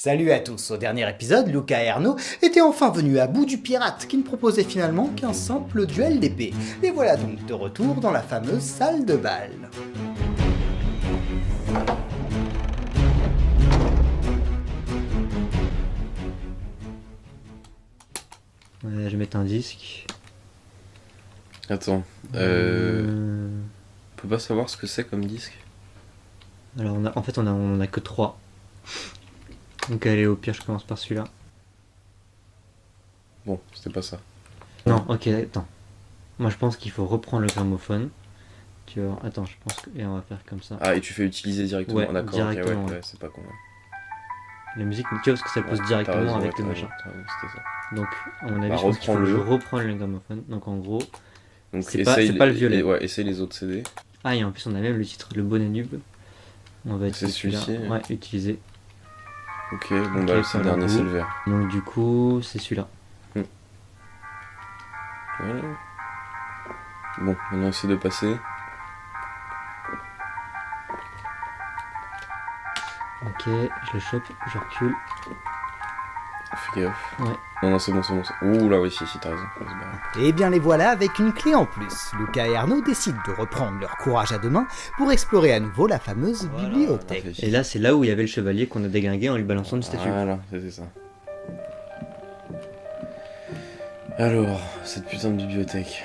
Salut à tous, au dernier épisode, Luca et Arnaud étaient enfin venus à bout du pirate qui ne proposait finalement qu'un simple duel d'épée. Les voilà donc de retour dans la fameuse salle de bal. Ouais, je vais mettre un disque. Attends, on peut pas savoir ce que c'est comme disque? Alors on a que 3. Donc allez, au pire je commence par celui-là. Bon, c'était pas ça. Non, ok, attends. Moi je pense qu'il faut reprendre le gramophone. Tu vois, attends, je pense que... Et on va faire comme ça. Ah, et tu fais utiliser directement? Ouais, d'accord, directement, ok, ouais. ouais, c'est pas con. Ouais. La musique, tu vois, parce que ça pose Ouais, directement t'as raison, avec ouais, le t'as machin. raison, c'était ça. Donc, à mon avis, Bah, je pense qu'il faut que je reprends-le. reprenne le gramophone. Donc en gros... Donc C'est pas le violet. Ouais, essaye les autres CD. Ah, et en plus on a même le titre, le bonnet nub. On va C'est utiliser celui-là. celui-ci, Ouais, utiliser. Ok, bon Ok, bah c'est le pas dernier, le c'est goût. le vert. Donc du coup, c'est celui-là. Voilà. Bon, maintenant essaie de passer. Ok, je le chope, je recule. Fais gaffe. Ouais. Non, c'est bon. Ouh là, oui, si, t'as raison. Faut se barrer. Et bien les voilà avec une clé en plus. Luca et Arnaud décident de reprendre leur courage à deux mains pour explorer à nouveau la fameuse bibliothèque. Parfait. Et là, c'est là où il y avait le chevalier qu'on a déglingué en lui balançant une statue. Voilà, c'était ça. Alors, cette putain de bibliothèque.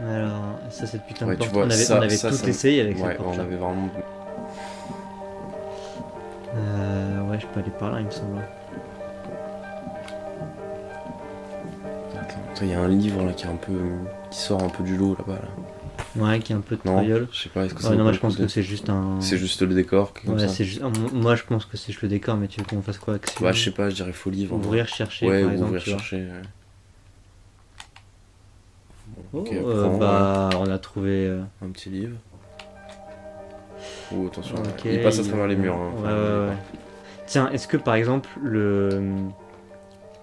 Alors, ça, cette putain de Ouais, tu porte, vois, on avait, ça, on avait ça, tout ça- essayé avec cette Ouais, porte on avait vraiment... Ouais, je peux aller par là, il me semble. Attends, il y a un livre là qui est un peu... qui sort un peu du lot là-bas là. Ouais, qui est un peu de Non, triolle. je sais pas, est-ce que Ouais, ça non, vaut moi le je pense coup de- que c'est juste un... C'est juste le décor qui est comme Ouais, ça. c'est juste... Moi je pense que c'est juste le décor, mais tu veux qu'on fasse quoi avec Bah, je sais pas, je dirais faut livre. Ouvrir, chercher, Ouais, par ou exemple, ouvrir, tu vois. chercher. Ouais. Oh, Ok, prends, bah, on a trouvé... un petit livre. Oh, attention, Ok, il passe à travers les murs. Hein. Ouais. Tiens, est-ce que par exemple,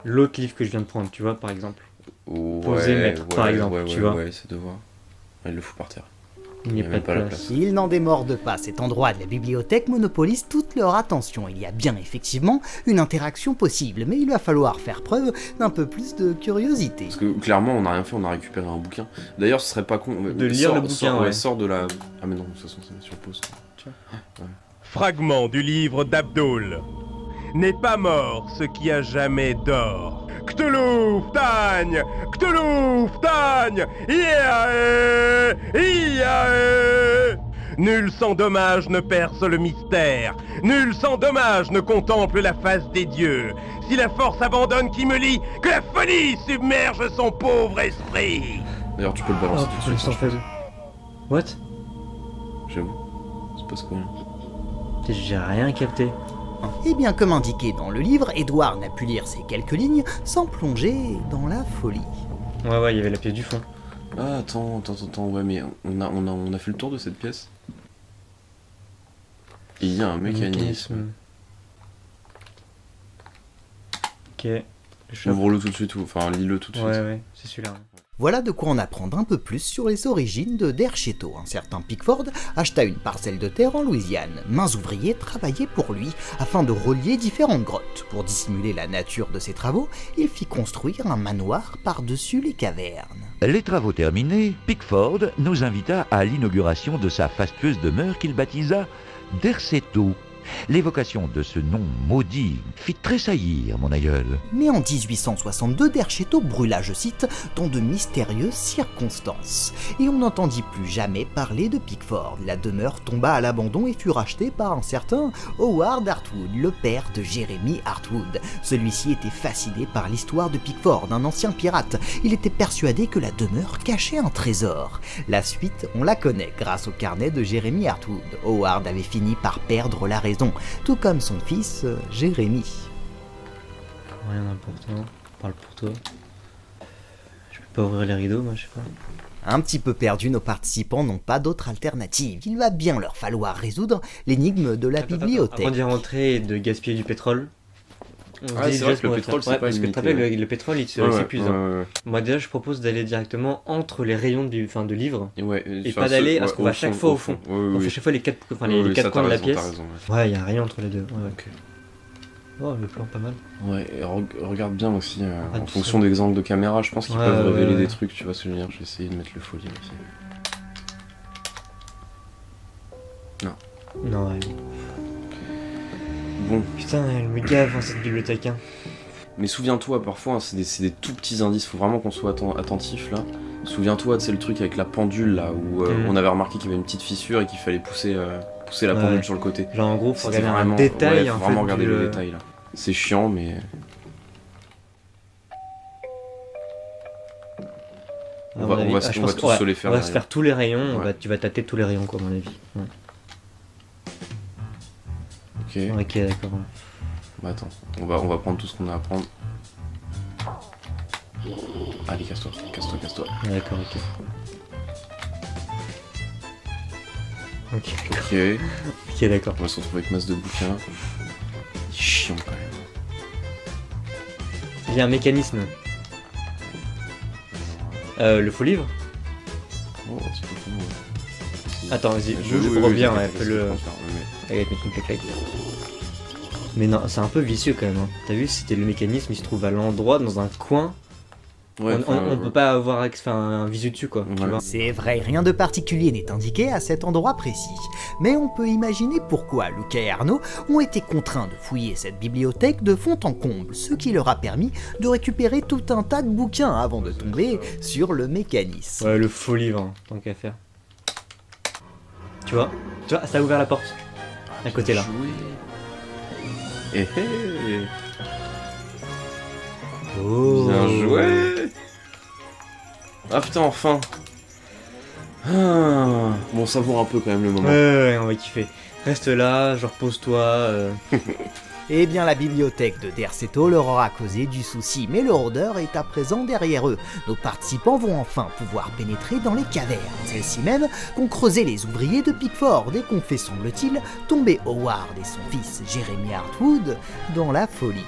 l'autre livre que je viens de prendre, tu vois, par exemple, Poser, mettre, par exemple, tu vois. Ouais, c'est de voir. Ouais, il le fout par terre. il n'y a pas de place. Ils n'en démordent pas, cet endroit de la bibliothèque monopolise toute leur attention. Il y a bien effectivement une interaction possible, mais il va falloir faire preuve d'un peu plus de curiosité. Parce que clairement, on n'a rien fait, on a récupéré un bouquin. D'ailleurs, ce serait pas con. De lire le bouquin, ouais. Sort de la. Ah, mais non, de toute façon, ça met sur pause. Tu vois. Fragment du livre d'Abdul. N'est pas mort ce qui a jamais d'or. Cthulhu Ftagne, Cthulhu Ftagne, Iae, Iae. Nul sans dommage ne perce le mystère. Nul sans dommage ne contemple la face des dieux. Si la force abandonne qui me lie, que la folie submerge son pauvre esprit. D'ailleurs, tu peux le balancer tout de suite. What? J'avoue. C'est pas ce qu'on. J'ai rien capté. Et bien comme indiqué dans le livre, Édouard n'a pu lire ces quelques lignes sans plonger dans la folie. Ouais, il y avait la pièce du fond. Ah, attends, ouais, mais on a fait le tour de cette pièce. Et il y a un mécanisme. Ok. Ouvre-le tout de suite, enfin, lis-le tout de suite. Ouais, c'est celui-là. Voilà de quoi en apprendre un peu plus sur les origines de Derchetto. Un certain Pickford acheta une parcelle de terre en Louisiane. Mains ouvriers travaillaient pour lui afin de relier différentes grottes. Pour dissimuler la nature de ses travaux, il fit construire un manoir par-dessus les cavernes. Les travaux terminés, Pickford nous invita à l'inauguration de sa fastueuse demeure qu'il baptisa Derchetto. L'évocation de ce nom maudit fit tressaillir mon aïeul. Mais en 1862, Derchetto brûla, je cite, dans de mystérieuses circonstances. Et on n'entendit plus jamais parler de Pickford. La demeure tomba à l'abandon et fut rachetée par un certain Howard Hartwood, le père de Jeremy Hartwood. Celui-ci était fasciné par l'histoire de Pickford, un ancien pirate. Il était persuadé que la demeure cachait un trésor. La suite, on la connaît grâce au carnet de Jeremy Hartwood. Howard avait fini par perdre la raison, tout comme son fils Jérémy. Rien d'important, parle pour toi. Je peux pas ouvrir les rideaux, moi, je sais pas. Un petit peu perdus, nos participants n'ont pas d'autre alternative. Il va bien leur falloir résoudre l'énigme de la bibliothèque. Avant d'y rentrer et de gaspiller du pétrole, Ah, c'est vrai que le pétrole, c'est pas parce que limité, tu te rappelles, ouais. le pétrole, il Ouais, s'épuise. Hein. ouais. Moi, déjà, je propose d'aller directement entre les rayons de livres. Et pas d'aller, parce qu'on va chaque fois au fond. Ouais, On fait chaque fois les quatre coins de la pièce. Ouais, Ouais, il y a un rayon entre les deux. Ouais. Ok. Oh, le plan pas mal. Ouais, et regarde bien aussi, Ah, en tout fonction des angles de caméra, je pense qu'ils Ouais, peuvent ouais, révéler ouais. des trucs, tu vois ce que je veux dire. Je vais essayer de mettre le faux livre ici. Non, ouais. Bon, Putain, elle me gave, hein, cette bibliothèque. Hein. mais souviens-toi, parfois, hein, c'est des tout petits indices, faut vraiment qu'on soit attentif là. Souviens-toi, c'est le truc avec la pendule là, où on avait remarqué qu'il y avait une petite fissure et qu'il fallait pousser la pendule Ouais. sur le côté. Genre, en gros, faut C'était regarder vraiment, un détail. ouais, faut en vraiment fait, regarder du- les détails là. C'est chiant, mais. À On mon va, avis. on va, Ah, je on pense va que- tous ouais, se les faire. on va se derrière. faire tous les rayons, Ouais. tu vas tâter tous les rayons, quoi, à mon avis. Ouais. Ok, Ok, d'accord. bah attends, on va prendre tout ce qu'on a à prendre. Allez, casse-toi. Ouais, d'accord, ok. Ok, Ok, ok, d'accord. on va se retrouver avec masse de bouquins. Chiant quand même. Il y a un mécanisme. Le faux livre. Oh, un petit peu comme moi. Attends, vas-y, Je bouge, reviens, ouais, t'inquiète, fais-le. c'est ce que je pense faire, mais- Allez, mettre une claque. Mais non, c'est un peu vicieux quand même. Hein. T'as vu, c'était le mécanisme, il se trouve à l'endroit, dans un coin. Ouais, On peut pas avoir un visu dessus, quoi. Tu Ouais. vois. C'est vrai, rien de particulier n'est indiqué à cet endroit précis, mais on peut imaginer pourquoi Lucas et Arnaud ont été contraints de fouiller cette bibliothèque de fond en comble, ce qui leur a permis de récupérer tout un tas de bouquins avant de tomber sur le mécanisme. Ouais, le faux livre, hein, tant qu'à faire. Tu vois, ça a ouvert la porte. À côté là. Eh eh, Oh. bien joué. Ah putain, enfin. Ah, bon, savoure un peu quand même le moment. Ouais, on va kiffer. Reste là, genre pose-toi. Eh bien, la bibliothèque de Derceto leur aura causé du souci, mais le rôdeur est à présent derrière eux. Nos participants vont enfin pouvoir pénétrer dans les cavernes, celles-ci même qu'ont creusé les ouvriers de Pickford et qu'ont fait, semble-t-il, tomber Howard et son fils Jeremy Hartwood dans la folie.